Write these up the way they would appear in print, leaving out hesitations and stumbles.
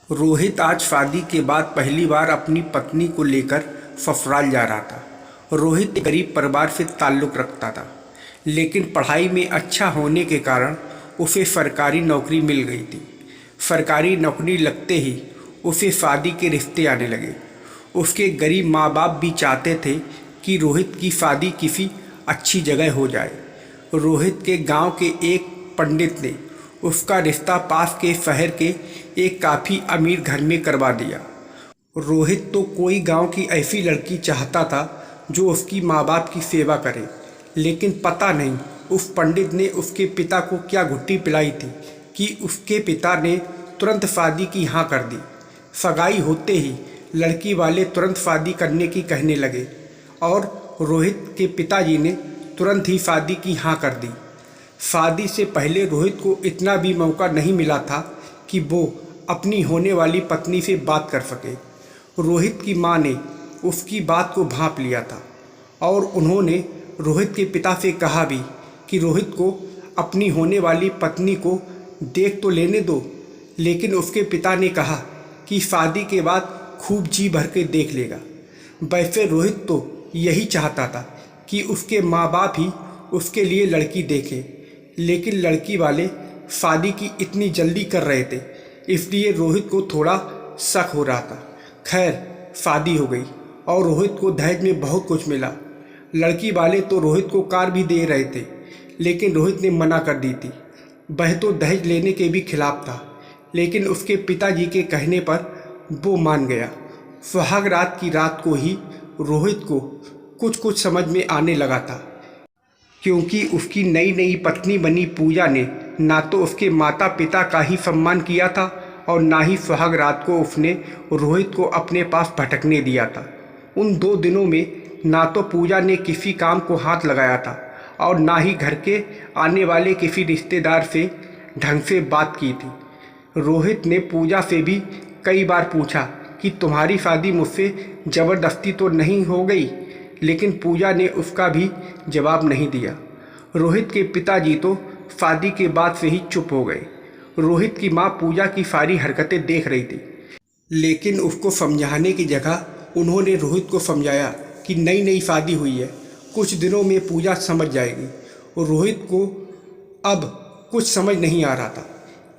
रोहित आज शादी के बाद पहली बार अपनी पत्नी को लेकर ससुराल जा रहा था। रोहित एक गरीब परिवार से ताल्लुक़ रखता था, लेकिन पढ़ाई में अच्छा होने के कारण उसे सरकारी नौकरी मिल गई थी। सरकारी नौकरी लगते ही उसे शादी के रिश्ते आने लगे। उसके गरीब माँ बाप भी चाहते थे कि रोहित की शादी किसी अच्छी जगह हो जाए। रोहित के गांव के एक पंडित ने उसका रिश्ता पास के शहर के एक काफ़ी अमीर घर में करवा दिया। रोहित तो कोई गांव की ऐसी लड़की चाहता था जो उसकी माँ बाप की सेवा करे, लेकिन पता नहीं उस पंडित ने उसके पिता को क्या घुट्टी पिलाई थी कि उसके पिता ने तुरंत शादी की हाँ कर दी। सगाई होते ही लड़की वाले तुरंत शादी करने की कहने लगे और रोहित के पिताजी ने तुरंत ही शादी की हाँ कर दी। शादी से पहले रोहित को इतना भी मौका नहीं मिला था कि वो अपनी होने वाली पत्नी से बात कर सके। रोहित की माँ ने उसकी बात को भांप लिया था और उन्होंने रोहित के पिता से कहा भी कि रोहित को अपनी होने वाली पत्नी को देख तो लेने दो, लेकिन उसके पिता ने कहा कि शादी के बाद खूब जी भर के देख लेगा। वैसे रोहित तो यही चाहता था कि उसके माँ बाप ही उसके लिए लड़की देखें, लेकिन लड़की वाले शादी की इतनी जल्दी कर रहे थे, इसलिए रोहित को थोड़ा शक हो रहा था। खैर, शादी हो गई और रोहित को दहेज में बहुत कुछ मिला। लड़की वाले तो रोहित को कार भी दे रहे थे, लेकिन रोहित ने मना कर दी थी। वह तो दहेज लेने के भी खिलाफ था, लेकिन उसके पिताजी के कहने पर वो मान गया। सुहाग रात की रात को ही रोहित को कुछ कुछ समझ में आने लगा था, क्योंकि उसकी नई नई पत्नी बनी पूजा ने ना तो उसके माता पिता का ही सम्मान किया था और ना ही सुहाग रात को उसने रोहित को अपने पास भटकने दिया था। उन 2 दिनों में ना तो पूजा ने किसी काम को हाथ लगाया था और ना ही घर के आने वाले किसी रिश्तेदार से ढंग से बात की थी। रोहित ने पूजा से भी कई बार पूछा कि तुम्हारी शादी मुझसे ज़बरदस्ती तो नहीं हो गई, लेकिन पूजा ने उसका भी जवाब नहीं दिया। रोहित के पिताजी तो शादी के बाद से ही चुप हो गए। रोहित की माँ पूजा की सारी हरकतें देख रही थी, लेकिन उसको समझाने की जगह उन्होंने रोहित को समझाया कि नई नई शादी हुई है, कुछ दिनों में पूजा समझ जाएगी। और रोहित को अब कुछ समझ नहीं आ रहा था।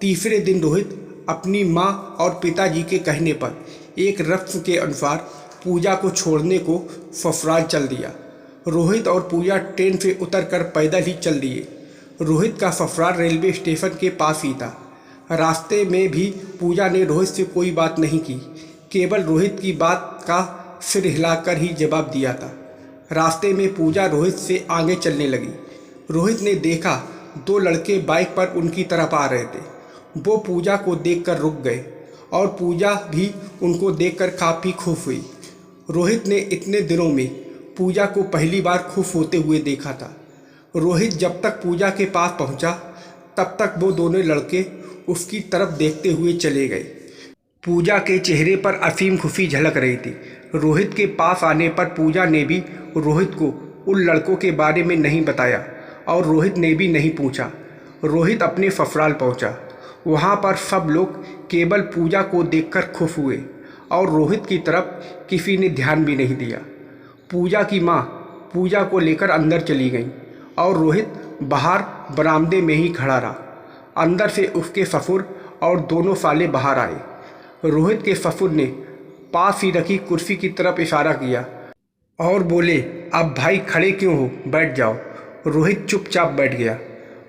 तीसरे दिन रोहित अपनी माँ और पिताजी के कहने पर एक रस्म के अनुसार पूजा को छोड़ने को ससुराल चल दिया। रोहित और पूजा ट्रेन से उतरकर पैदल ही चल दिए। रोहित का ससुराल रेलवे स्टेशन के पास ही था। रास्ते में भी पूजा ने रोहित से कोई बात नहीं की, केवल रोहित की बात का सिर हिलाकर ही जवाब दिया था। रास्ते में पूजा रोहित से आगे चलने लगी। रोहित ने देखा 2 लड़के बाइक पर उनकी तरफ आ रहे थे। वो पूजा को देखकर रुक गए और पूजा भी उनको देखकर काफ़ी खुश हुई। रोहित ने इतने दिनों में पूजा को पहली बार खुश होते हुए देखा था। रोहित जब तक पूजा के पास पहुंचा, तब तक वो दोनों लड़के उसकी तरफ देखते हुए चले गए। पूजा के चेहरे पर असीम खुशी झलक रही थी। रोहित के पास आने पर पूजा ने भी रोहित को उन लड़कों के बारे में नहीं बताया और रोहित ने भी नहीं पूछा। रोहित अपने ससुराल पहुंचा। वहां पर सब लोग केवल पूजा को देखकर खुश हुए और रोहित की तरफ किसी ने ध्यान भी नहीं दिया। पूजा की माँ पूजा को लेकर अंदर चली गई और रोहित बाहर बरामदे में ही खड़ा रहा। अंदर से उसके ससुर और दोनों साले बाहर आए। रोहित के ससुर ने पास ही रखी कुर्सी की तरफ इशारा किया और बोले, अब भाई खड़े क्यों हो, बैठ जाओ। रोहित चुपचाप बैठ गया।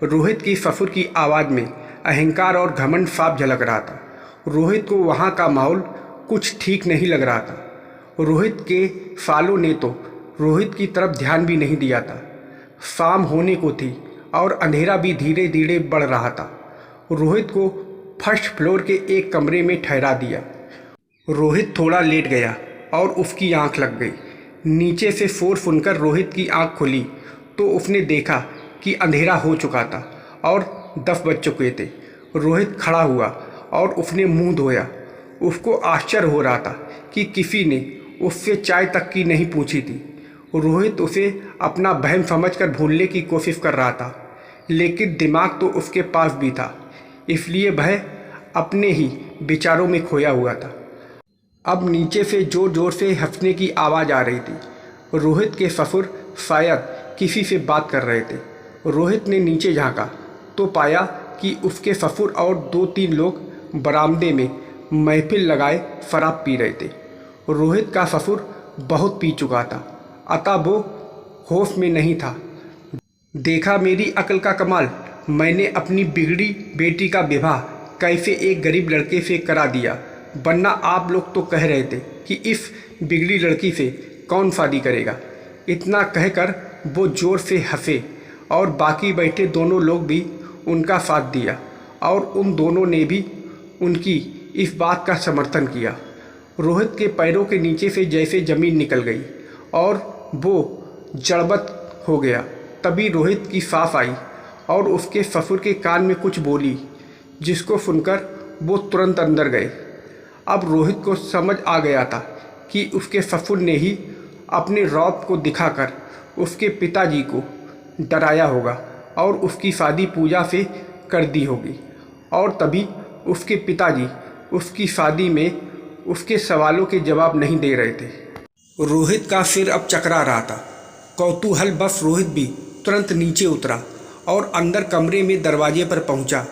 रोहित की ससुर की आवाज़ में अहंकार और घमंड साफ झलक रहा था। रोहित को वहाँ का माहौल कुछ ठीक नहीं लग रहा था। रोहित के सालों ने तो रोहित की तरफ ध्यान भी नहीं दिया था। शाम होने को थी और अंधेरा भी धीरे धीरे बढ़ रहा था। रोहित को फर्स्ट फ्लोर के एक कमरे में ठहरा दिया। रोहित थोड़ा लेट गया और उसकी आंख लग गई। नीचे से शोर सुनकर रोहित की आंख खुली तो उसने देखा कि अंधेरा हो चुका था और 10 बज चुके थे। रोहित खड़ा हुआ और उसने मुंह धोया। उसको आश्चर्य हो रहा था कि किसी ने उससे चाय तक की नहीं पूछी थी। रोहित उसे अपना बहन समझकर भूलने की कोशिश कर रहा था, लेकिन दिमाग तो उसके पास भी था, इसलिए वह अपने ही विचारों में खोया हुआ था। अब नीचे से जोर जोर से हंसने की आवाज़ आ रही थी। रोहित के ससुर शायद किसी से बात कर रहे थे। रोहित ने नीचे झांका तो पाया कि उसके ससुर और 2-3 लोग बरामदे में महफिल लगाए शराब पी रहे थे। रोहित का ससुर बहुत पी चुका था, अतः वो होश में नहीं था। देखा मेरी अक्ल का कमाल, मैंने अपनी बिगड़ी बेटी का विवाह कैसे एक गरीब लड़के से करा दिया, वरना आप लोग तो कह रहे थे कि इस बिगड़ी लड़की से कौन शादी करेगा। इतना कहकर वो जोर से हंसे और बाकी बैठे दोनों लोग भी उनका साथ दिया और उन दोनों ने भी उनकी इस बात का समर्थन किया। रोहित के पैरों के नीचे से जैसे ज़मीन निकल गई और वो जड़बत हो गया। तभी रोहित की सास आई और उसके ससुर के कान में कुछ बोली, जिसको सुनकर वो तुरंत अंदर गए। अब रोहित को समझ आ गया था कि उसके ससुर ने ही अपने रौब को दिखाकर उसके पिताजी को डराया होगा और उसकी शादी पूजा से कर दी होगी, और तभी उसके पिताजी उसकी शादी में उसके सवालों के जवाब नहीं दे रहे थे। रोहित का सिर अब चकरा रहा था। कौतूहल बस रोहित भी तुरंत नीचे उतरा और अंदर कमरे में दरवाजे पर पहुंचा।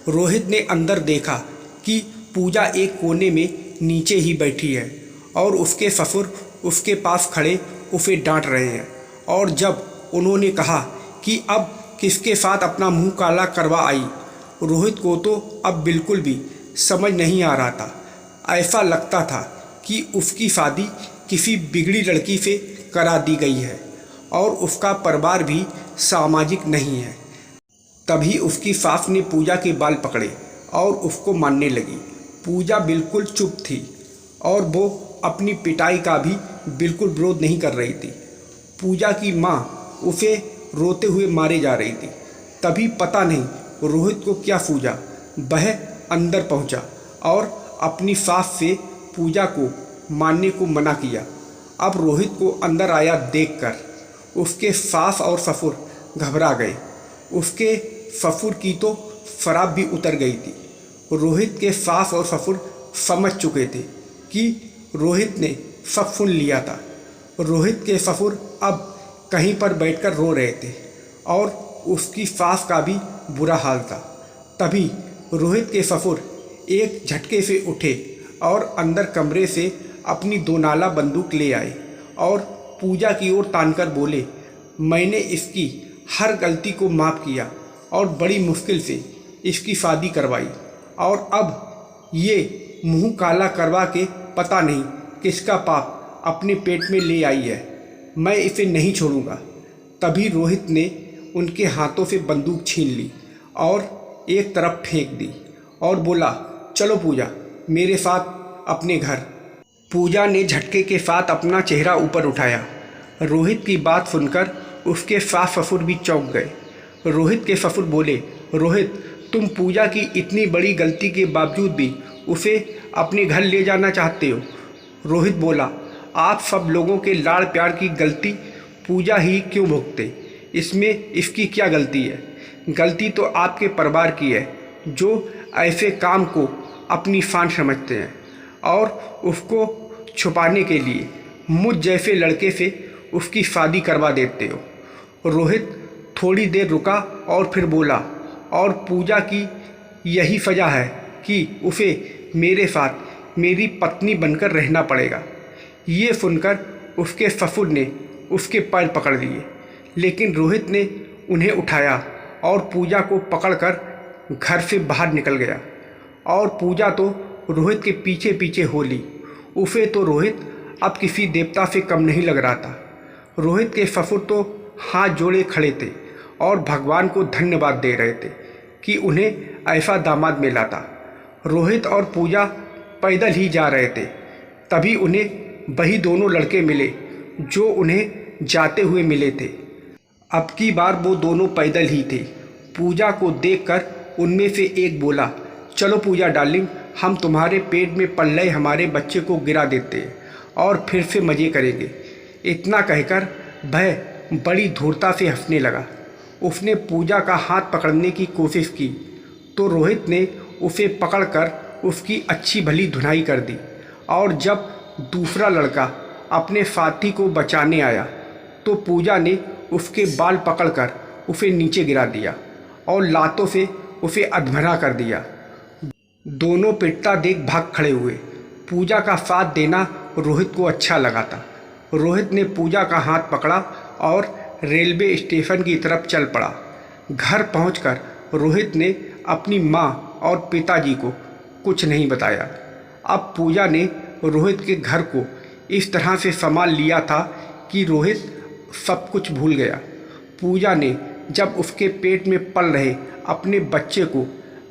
रोहित ने अंदर देखा कि पूजा एक कोने में नीचे ही बैठी है और उसके ससुर उसके पास खड़े उसे डांट रहे हैं। और जब उन्होंने कहा कि अब किसके साथ अपना मुंह काला करवा आई, रोहित को तो अब बिल्कुल भी समझ नहीं आ रहा था। ऐसा लगता था कि उसकी शादी किसी बिगड़ी लड़की से करा दी गई है और उसका परिवार भी सामाजिक नहीं है। तभी उसकी सास ने पूजा के बाल पकड़े और उसको मारने लगी। पूजा बिल्कुल चुप थी और वो अपनी पिटाई का भी बिल्कुल विरोध नहीं कर रही थी। पूजा की माँ उसे रोते हुए मारे जा रही थी। तभी पता नहीं रोहित को क्या सूझा, वह अंदर पहुंचा और अपनी सास से पूजा को मारने को मना किया। अब रोहित को अंदर आया देखकर उसके सास और ससुर घबरा गए। उसके ससुर की तो शराब भी उतर गई थी। रोहित के सास और ससुर समझ चुके थे कि रोहित ने सब सुन लिया था। रोहित के ससुर अब कहीं पर बैठकर रो रहे थे और उसकी सास का भी बुरा हाल था। तभी रोहित के ससुर एक झटके से उठे और अंदर कमरे से अपनी 2 नाला बंदूक ले आए और पूजा की ओर तानकर बोले, मैंने इसकी हर गलती को माफ़ किया और बड़ी मुश्किल से इसकी शादी करवाई, और अब ये मुंह काला करवा के पता नहीं किसका पाप अपने पेट में ले आई है। मैं इसे नहीं छोड़ूंगा। तभी रोहित ने उनके हाथों से बंदूक छीन ली और एक तरफ फेंक दी और बोला, चलो पूजा, मेरे साथ अपने घर। पूजा ने झटके के साथ अपना चेहरा ऊपर उठाया। रोहित की बात सुनकर उसके सास ससुर भी चौंक गए। रोहित के ससुर बोले, रोहित, तुम पूजा की इतनी बड़ी गलती के बावजूद भी उसे अपने घर ले जाना चाहते हो। रोहित बोला, आप सब लोगों के लाड़ प्यार की गलती पूजा ही क्यों भुगते? इसमें इसकी क्या गलती है? गलती तो आपके परिवार की है, जो ऐसे काम को अपनी शान समझते हैं और उसको छुपाने के लिए मुझ जैसे लड़के से उसकी शादी करवा देते हो। रोहित थोड़ी देर रुका और फिर बोला, और पूजा की यही सज़ा है कि उसे मेरे साथ मेरी पत्नी बनकर रहना पड़ेगा। ये सुनकर उसके ससुर ने उसके पैर पकड़ लिए, लेकिन रोहित ने उन्हें उठाया और पूजा को पकड़कर घर से बाहर निकल गया। और पूजा तो रोहित के पीछे पीछे हो ली। उसे तो रोहित अब किसी देवता से कम नहीं लग रहा था। रोहित के ससुर तो हाथ जोड़े खड़े थे और भगवान को धन्यवाद दे रहे थे कि उन्हें ऐसा दामाद मिला था। रोहित और पूजा पैदल ही जा रहे थे। तभी उन्हें वही दोनों लड़के मिले जो उन्हें जाते हुए मिले थे। अब की बार वो दोनों पैदल ही थे। पूजा को देखकर उनमें से एक बोला, चलो पूजा डार्लिंग, हम तुम्हारे पेट में पल रहे हमारे बच्चे को गिरा देते हैं और फिर से मज़े करेंगे। इतना कहकर वह बड़ी धूर्ता से हंसने लगा। उसने पूजा का हाथ पकड़ने की कोशिश की तो रोहित ने उसे पकड़कर उसकी अच्छी भली धुनाई कर दी। और जब दूसरा लड़का अपने साथी को बचाने आया तो पूजा ने उसके बाल पकड़कर उसे नीचे गिरा दिया और लातों से उसे अधमरा कर दिया। दोनों पिटता देख भाग खड़े हुए। पूजा का साथ देना रोहित को अच्छा लगा था। रोहित ने पूजा का हाथ पकड़ा और रेलवे स्टेशन की तरफ चल पड़ा। घर पहुंचकर रोहित ने अपनी माँ और पिताजी को कुछ नहीं बताया। अब पूजा ने रोहित के घर को इस तरह से संभाल लिया था कि रोहित सब कुछ भूल गया। पूजा ने जब उसके पेट में पल रहे अपने बच्चे को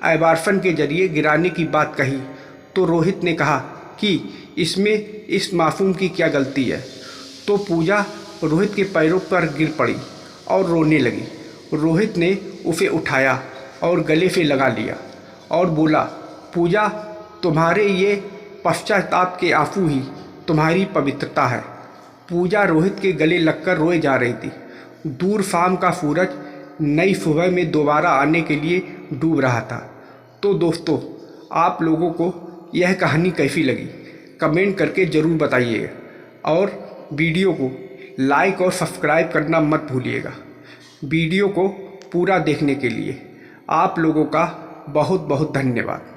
एबार्सन के जरिए गिराने की बात कही तो रोहित ने कहा कि इसमें इस मासूम की क्या गलती है। तो पूजा रोहित के पैरों पर गिर पड़ी और रोने लगी। रोहित ने उसे उठाया और गले से लगा लिया और बोला, पूजा, तुम्हारे ये पश्चाताप के आंसू ही तुम्हारी पवित्रता है। पूजा रोहित के गले लगकर रोए जा रही थी। दूर शाम का सूरज नई सुबह में दोबारा आने के लिए डूब रहा था। तो दोस्तों, आप लोगों को यह कहानी कैसी लगी कमेंट करके ज़रूर बताइएगा और वीडियो को लाइक और सब्सक्राइब करना मत भूलिएगा। वीडियो को पूरा देखने के लिए आप लोगों का बहुत बहुत धन्यवाद।